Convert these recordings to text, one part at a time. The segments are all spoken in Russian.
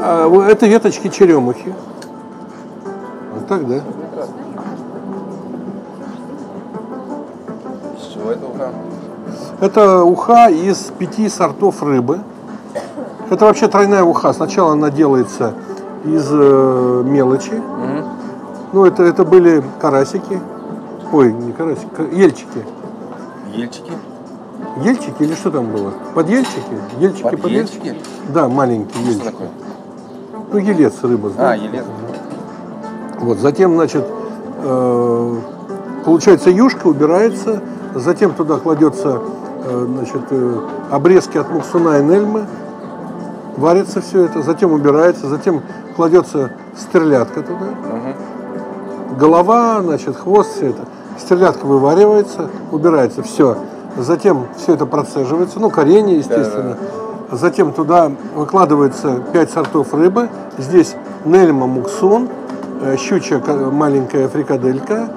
Это веточки черемухи. Вот так, да? Из чего это уха? Это уха из 5 сортов рыбы. Это вообще тройная уха. Сначала она делается из мелочи. Ну, это были карасики. Ой, не карасики, ельчики. Ельчики? Ельчики или что там было? Подельчики? Ельчики, подельчики? Да, маленькие ельчики. Что такое? Ну, елец рыба. А, елец. Вот, затем, значит, получается юшка, убирается, затем туда кладется, значит, обрезки от муксуна и нельмы, варится все это, затем убирается, затем кладется стерлядка туда, голова, значит, хвост, все это. Стерлядка вываривается, убирается, все. Затем все это процеживается, ну, коренья, естественно. Да. Затем туда выкладывается 5 сортов рыбы. Здесь нельма, муксун, щучья маленькая фрикаделька,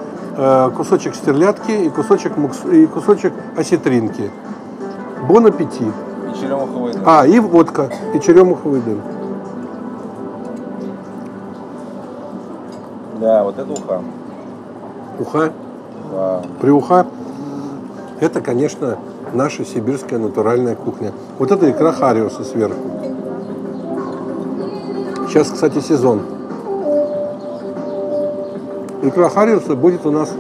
кусочек стерлядки и кусочек осетринки. Бон аппетит. И черемуховый дым. И водка, и черемуховый дым. Да, вот это уха. Уха? Вау. Приуха – это, конечно, наша сибирская натуральная кухня. Вот это икра хариуса сверху. Сейчас, кстати, сезон. Икра хариуса будет у нас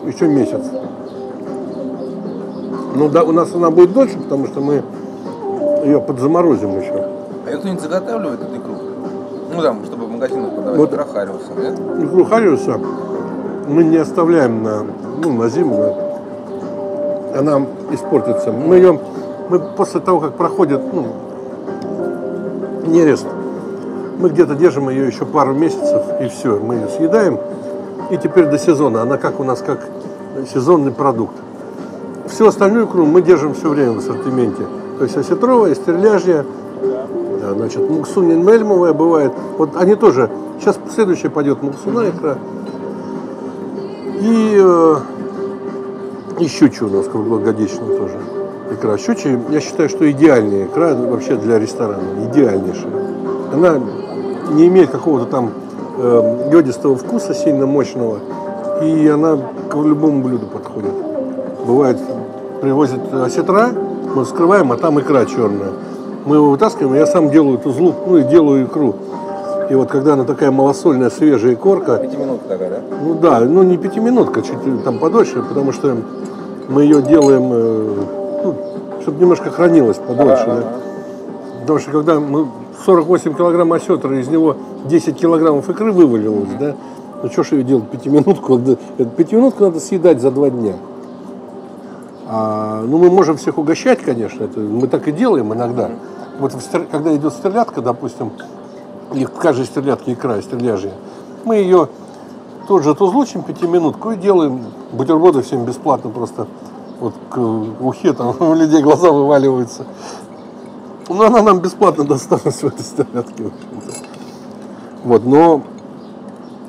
еще месяц. Ну да, у нас она будет дольше, потому что мы ее подзаморозим еще. А ее кто-нибудь заготавливает эту икру? Ну там, чтобы в магазинах продавать Вот икра хариуса, нет? Икру хариуса мы не оставляем на зиму. Она испортится. Мы после того, как проходит нерест, мы где-то держим ее еще пару месяцев, и все, мы ее съедаем. И теперь до сезона. Она как у нас как сезонный продукт. Всю остальную икру мы держим все время в ассортименте. То есть осетровая, стерляжья, значит, муксунин мельмовая бывает. Вот они тоже. Сейчас следующая пойдет муксуна икра. И щучья у нас круглогодичная тоже икра. Щучья, я считаю, что идеальная икра вообще для ресторана. Идеальнейшая. Она не имеет какого-то там йодистого вкуса сильно мощного. И она к любому блюду подходит. Бывает, привозят осетра, мы вскрываем, а там икра черная. Мы его вытаскиваем, я сам делаю тузлу, и делаю икру. И вот когда она такая малосольная, свежая корка. 5-минутка такая, да? Ну да, не 5-минутка, чуть там подольше, потому что мы ее делаем, чтобы немножко хранилась подольше. Да? Потому что когда мы 48 килограмм осетра, из него 10 килограммов икры вывалилось, да? Ну что ж ее делать 5-минутку? 5-минутку надо съедать за 2 дня. Мы можем всех угощать, конечно, это мы так и делаем иногда. Вот когда идет стерлядка, допустим, и в каждой стерлядке икра, стерляжья, мы ее тут же тузлучим 5-минутку и делаем бутерброды всем бесплатно просто. Вот к ухе там у людей глаза вываливаются. Но она нам бесплатно досталась в этой стерлядке. Вот, но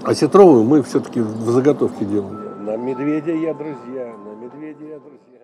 осетровую мы все-таки в заготовке делаем. На медведя я, друзья, на медведя я, друзья.